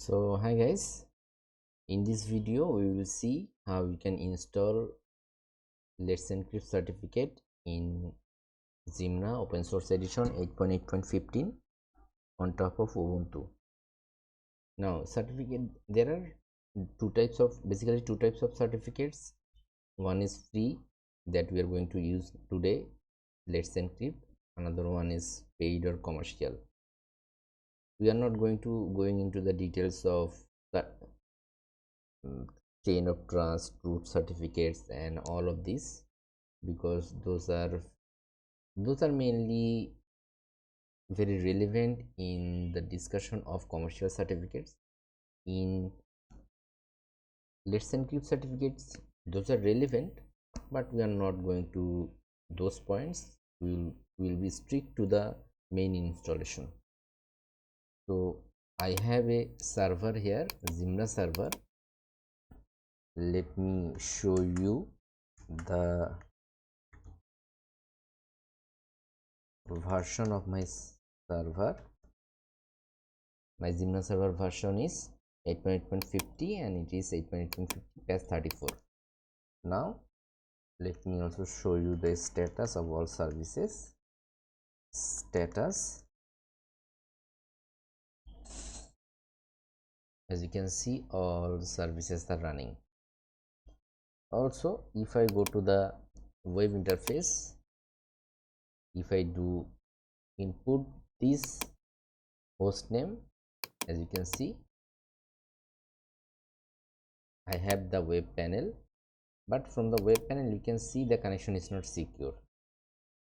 So hi guys, in this video we will see how you can install Let's Encrypt certificate in Zimbra open source edition 8.8.15 on top of Ubuntu. Now certificate, there are basically two types of certificates. One is free that we are going to use today, Let's Encrypt. Another one is paid or commercial. We are not going into the details of that chain of trust, root certificates and all of this, because those are mainly very relevant in the discussion of commercial certificates. In Let's Encrypt certificates, those are relevant, but we are not going to those points. We will be strict to the main installation. So I have a server here, Zimbra server. Let me show you the version of my server. My Zimbra server version is 8.8.50 and it is 8.8.50 patch 34. Now let me also show you the status of all services. Status, as you can see, all services are running. Also, if I go to the web interface, if I do input this host name, as you can see, I have the web panel, but from the web panel you can see the connection is not secure.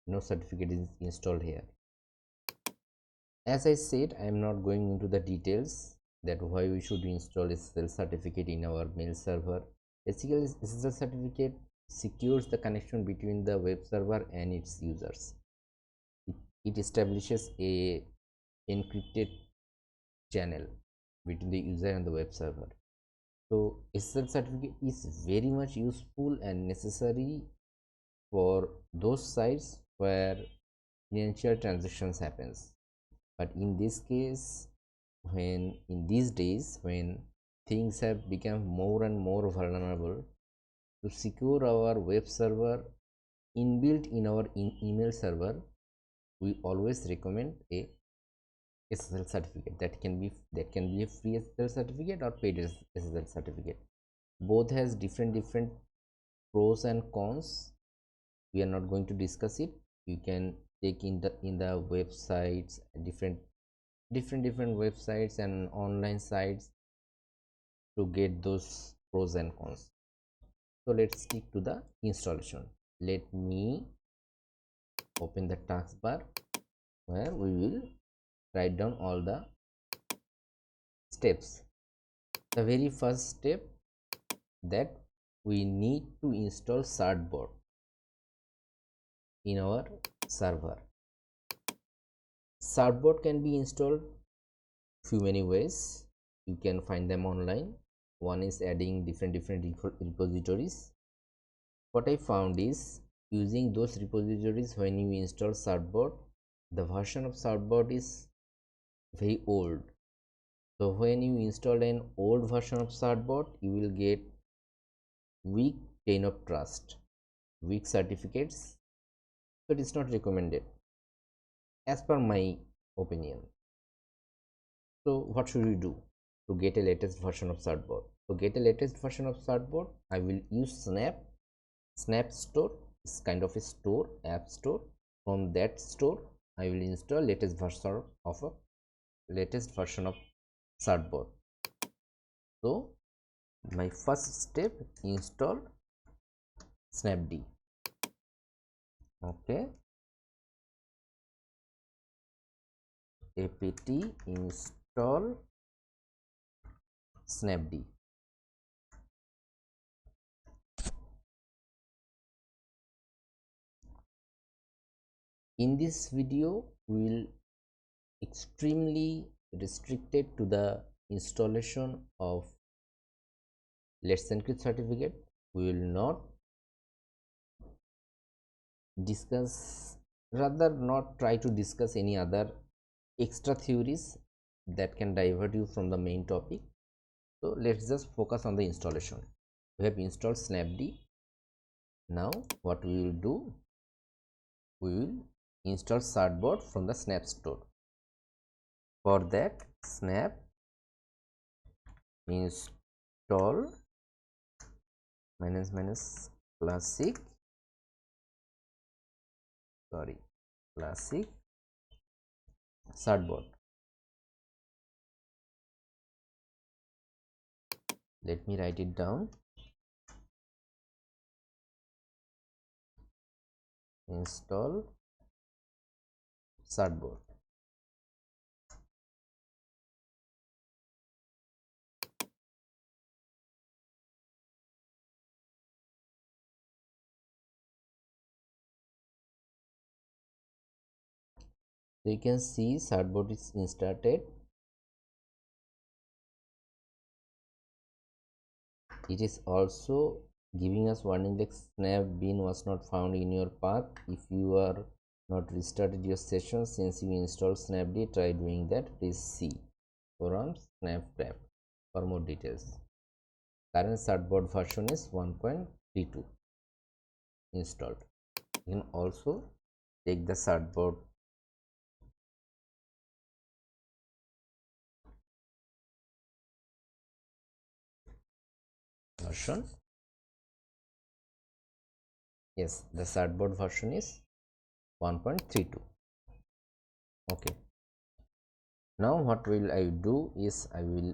No certificate is installed here. As I said, I am not going into the details that why we should install SSL certificate in our mail server. Basically, SSL certificate secures the connection between the web server and its users. It establishes a encrypted channel between the user and the web server. So SSL certificate is very much useful and necessary for those sites where financial transactions happens. But in this case, when in these days when things have become more and more vulnerable, to secure our web server inbuilt in our email server, we always recommend a SSL certificate. That can be a free SSL certificate or paid SSL certificate. Both has different pros and cons. We are not going to discuss it. You can take in the websites, different websites and online sites to get those pros and cons. So let's stick to the installation. Let me open the taskbar where we will write down all the steps. The very first step, that we need to install Certbot in our server. Certbot can be installed few many ways. You can find them online. One is adding different repositories. What I found is, using those repositories, when you install Certbot, the version of Certbot is very old. So when you install an old version of Certbot, you will get weak chain of trust, weak certificates. So it is not recommended as per my opinion. So what should we do to get a latest version of Certbot? To get a latest version of Certbot, I will use Snap Store. Is kind of a store, app store. From that store, I will install latest version of Certbot. So my first step, install Snapd. Okay, apt install Snapd. In this video, we will extremely restricted to the installation of Let's Encrypt certificate. We will not discuss, rather not try to discuss any other extra theories that can divert you from the main topic. So let's just focus on the installation. We have installed Snapd. Now what we will do, we will install Certbot from the Snap store. For that, snap install classic Certbot. Let me write it down. Install Certbot. So you can see Certbot is inserted. It is also giving us warning that snap bin was not found in your path. If you are not restarted your session since you installed Snapd, try doing that. Please see forums snapcraft for more details. Current Certbot version is 1.32 installed. You can also take the Certbot version. Yes, the Certbot version is 1.32. Okay. Now what will I do is I will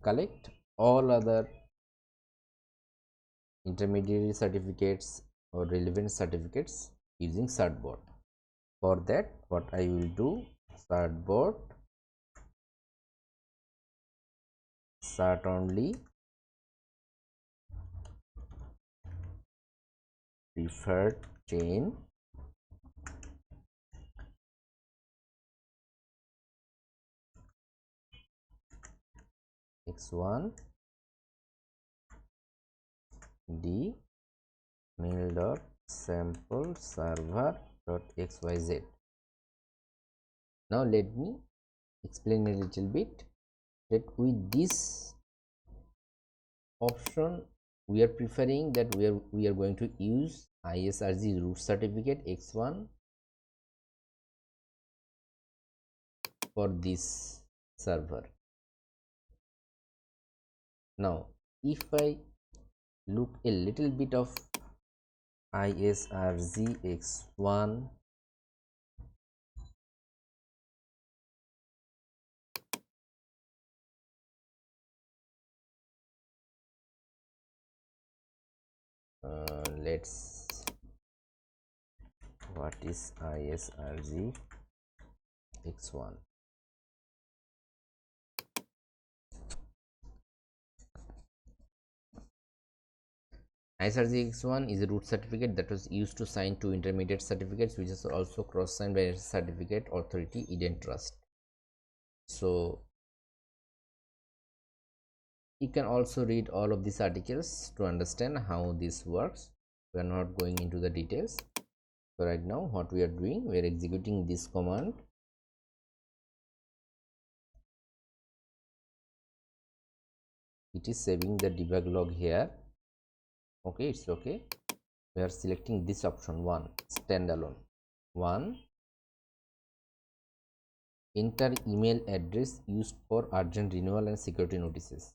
collect all other intermediary certificates or relevant certificates using Certbot. For that, what I will do, Certbot cert only preferred chain X1 D mail.sample server.xyz. Now let me explain a little bit that with this option we are preferring that we are going to use ISRG root certificate X1 for this server. Now if I look a little bit of ISRG X1 let's what is ISRG X1? ISRG X1 is a root certificate that was used to sign two intermediate certificates, which is also cross-signed by a certificate authority Eden Trust. So you can also read all of these articles to understand how this works. We are not going into the details. So right now what we are doing, we are executing this command. It is saving the debug log here. Okay, it's okay. We are selecting this option 1 standalone 1 enter email address used for urgent renewal and security notices.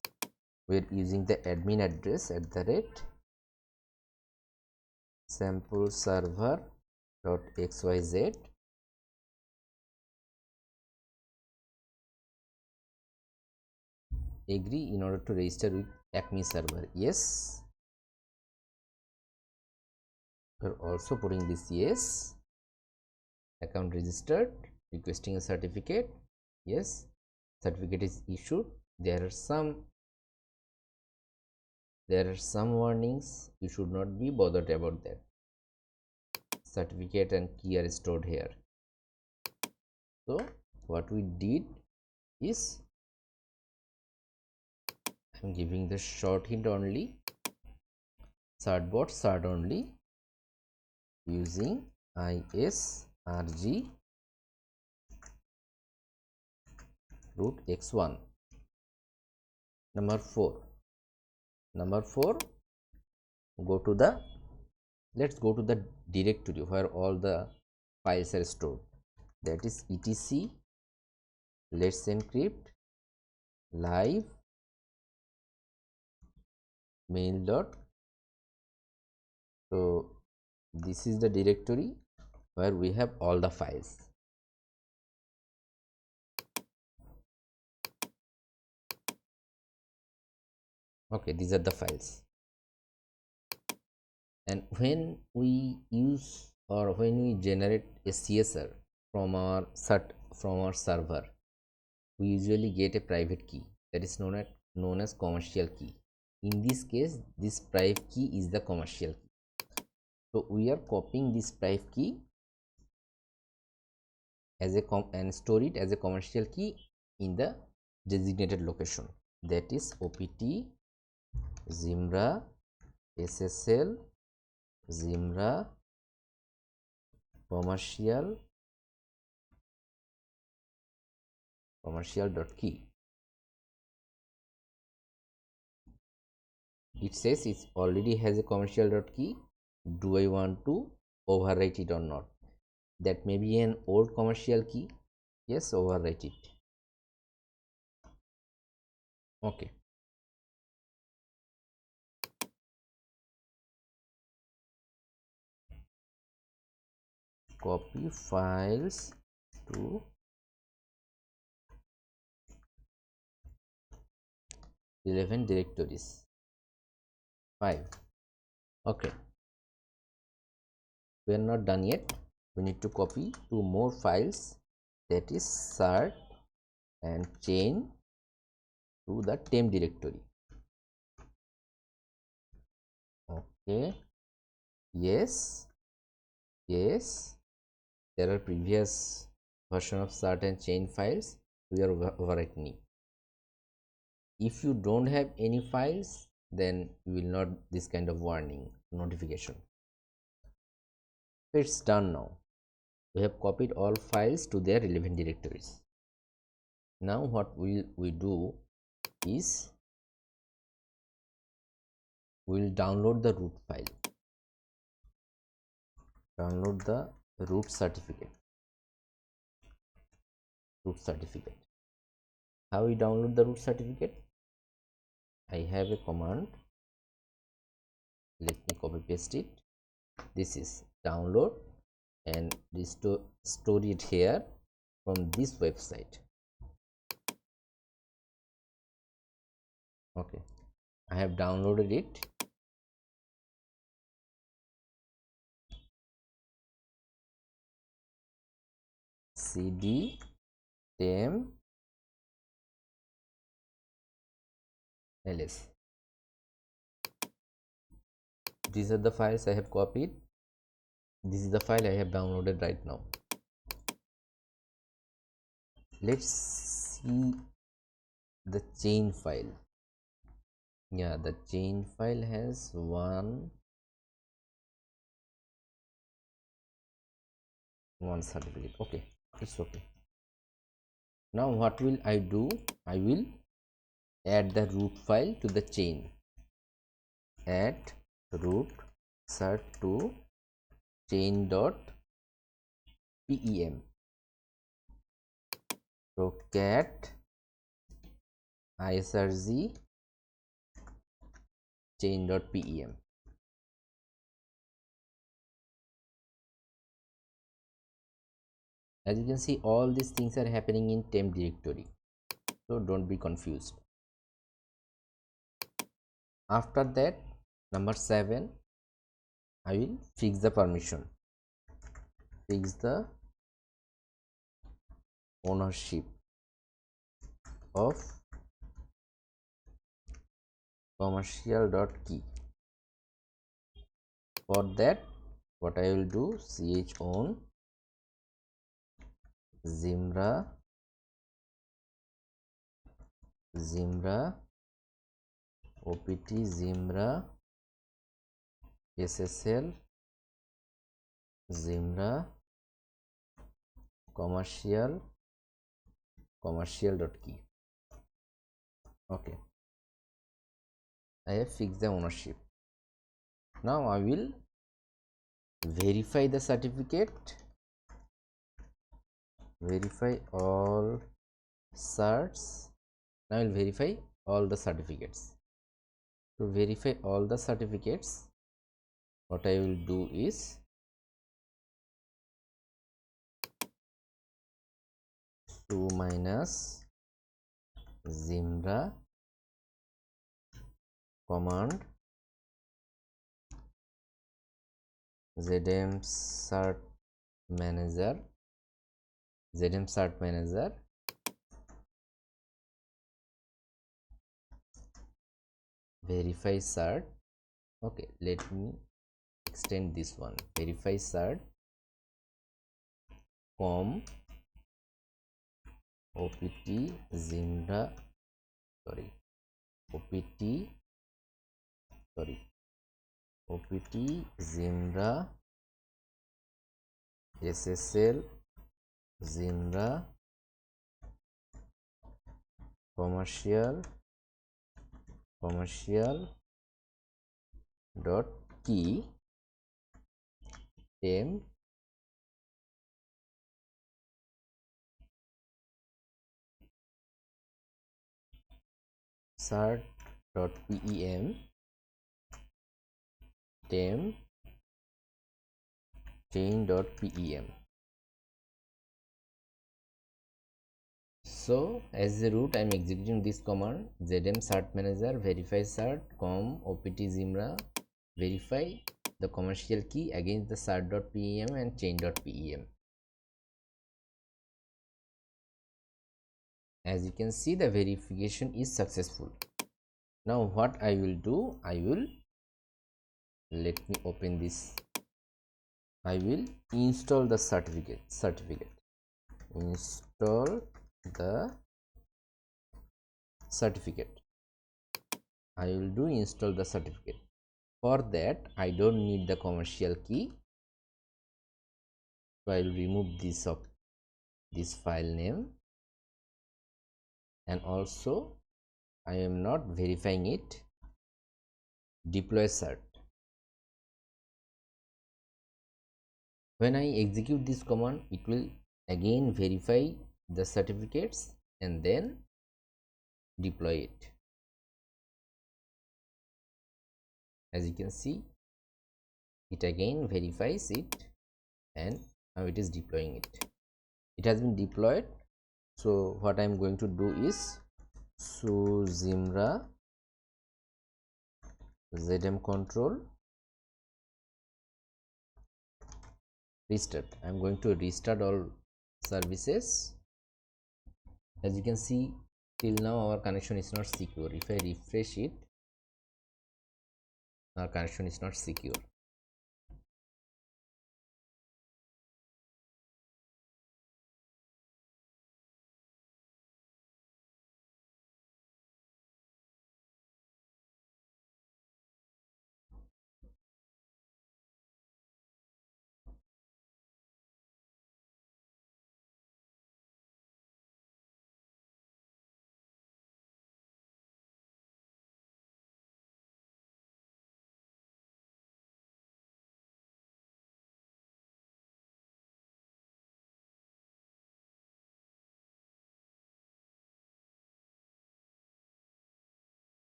We are using the admin address @ sample server.xyz. Agree in order to register with Acme server. Yes, we are also putting this yes. Account registered, requesting a certificate. Yes, certificate is issued. There are some warnings. You should not be bothered about that. Certificate and key are stored here. So what we did is I'm giving the short hint only. Certbot cert only using ISRG root x1. Number 4, go to the, let's go to the directory where all the files are stored, that is etc let's encrypt live mail dot. So this is the directory where we have all the files. Okay, these are the files. And when we use or when we generate a CSR from our server, we usually get a private key that is known as commercial key. In this case, this private key is the commercial key. So we are copying this private key as a and store it as a commercial key in the designated location, that is opt Zimbra SSL Zimbra commercial dot key. It says it already has a commercial dot key. Do I want to overwrite it or not? That may be an old commercial key. Yes, overwrite it. Okay. Copy files to 11 directories. 5. Okay. We are not done yet. We need to copy 2 more files, that is cert and chain, to the temp directory. Okay. Yes. There are previous version of cert and chain files. We are overwriting. If you don't have any files, then you will not this kind of warning notification. It's done now. We have copied all files to their relevant directories. Now what we do is we will download the root file, download the root certificate. How we download the root certificate? I have a command, let me copy paste it. This is download and store it here from this website. Okay, I have downloaded it. cd temp ls. These are the files I have copied. This is the file I have downloaded right now. Let's see the chain file. Yeah, the chain file has one certificate. Okay, it's okay. Now what will I do? I will add the root file to the chain. Add root cert to chain dot pem. So cat ISRG chain dot pem. As you can see, all these things are happening in temp directory, so don't be confused. After that, number 7, I will fix the permission, fix the ownership of commercial dot key. For that, what I will do, chown Zimbra opt Zimbra SSL Zimbra commercial commercial dot key. Okay, I have fixed the ownership. Now I will verify the certificate, verify all certs. Now I will verify all the certificates. To verify all the certificates, what I will do is to minus Zimbra command zm cert manager verify cert. Okay, let me extend this one, verify cert com opt Zimbra opt Zimbra SSL Zimbra commercial dot key temp cert dot pem temp chain dot pem. So as a root I am executing this command zm cert manager verify cert com opt Zimbra verify the commercial key against the cert.pem and chain.pem. As you can see, the verification is successful. Now what I will do, let me open this. I will install the certificate. Install the certificate. I will do install the certificate. For that I don't need the commercial key, so I will remove this of this file name, and also I am not verifying it. Deploy cert. When I execute this command, it will again verify the certificates and then deploy it. As you can see, it again verifies it and now it is deploying it. It has been deployed. So what I am going to do is so Zimbra zm control restart. I am going to restart all services. As you can see, till now our connection is not secure. If I refresh it, our connection is not secure.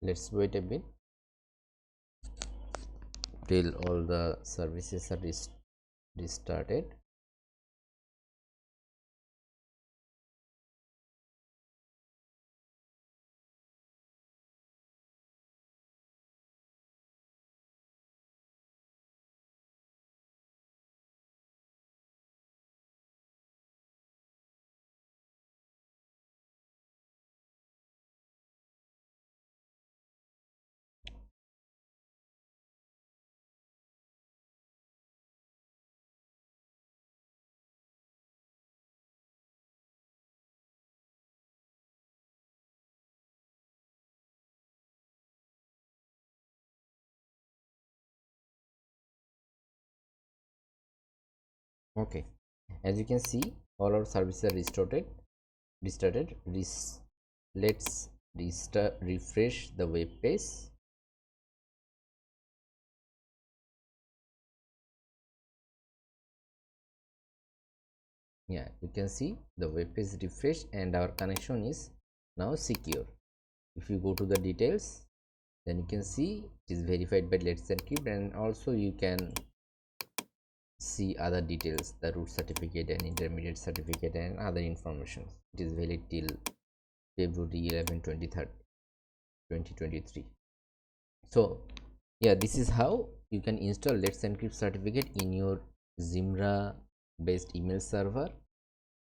Let's wait a bit till all the services are restarted. Okay, as you can see, all our services are restarted. Let's refresh the web page. Yeah, you can see the web page refreshed and our connection is now secure. If you go to the details, then you can see it is verified by Let's Encrypt, and also you can see other details, the root certificate and intermediate certificate and other information. It is valid till February 11 2023. So yeah, this is how you can install Let's Encrypt certificate in your Zimbra based email server.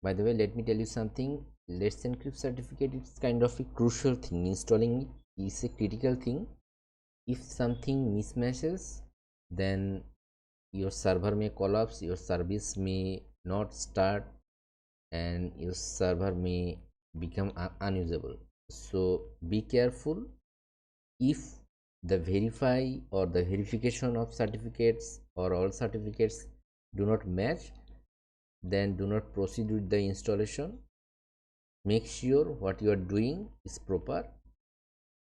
By the way, let me tell you something. Let's Encrypt certificate is kind of a crucial thing. Installing it is a critical thing. If something mismatches, then your server may collapse, your service may not start, and your server may become unusable. So be careful. If the verify or the verification of certificates or all certificates do not match, then do not proceed with the installation. Make sure what you are doing is proper,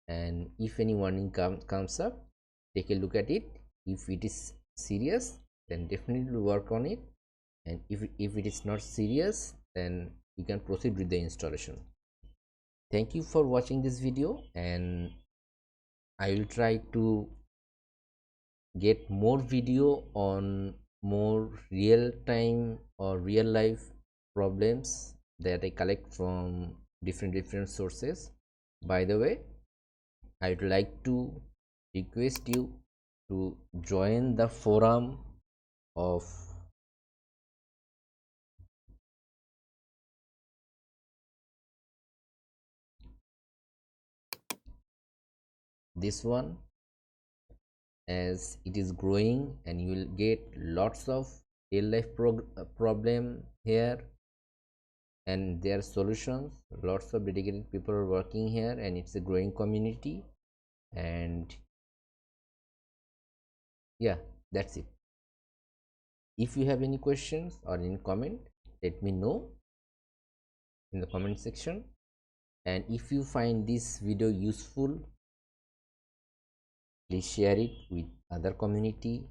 and if any warning comes up, take a look at it. If it is serious, then definitely work on it, and if it is not serious, then you can proceed with the installation. Thank you for watching this video, and I will try to get more video on more real time or real life problems that I collect from different sources. By the way, I would like to request you to join the forum of this one, as it is growing and you will get lots of real life problem here and their solutions. Lots of dedicated people are working here, and it's a growing community. And yeah, that's it. If you have any questions or any comment, let me know in the comment section. And if you find this video useful, please share it with other community,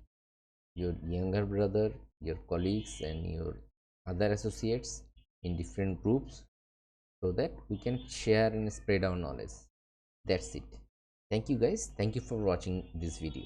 your younger brother, your colleagues and your other associates in different groups, so that we can share and spread our knowledge. That's it. Thank you guys. Thank you for watching this video.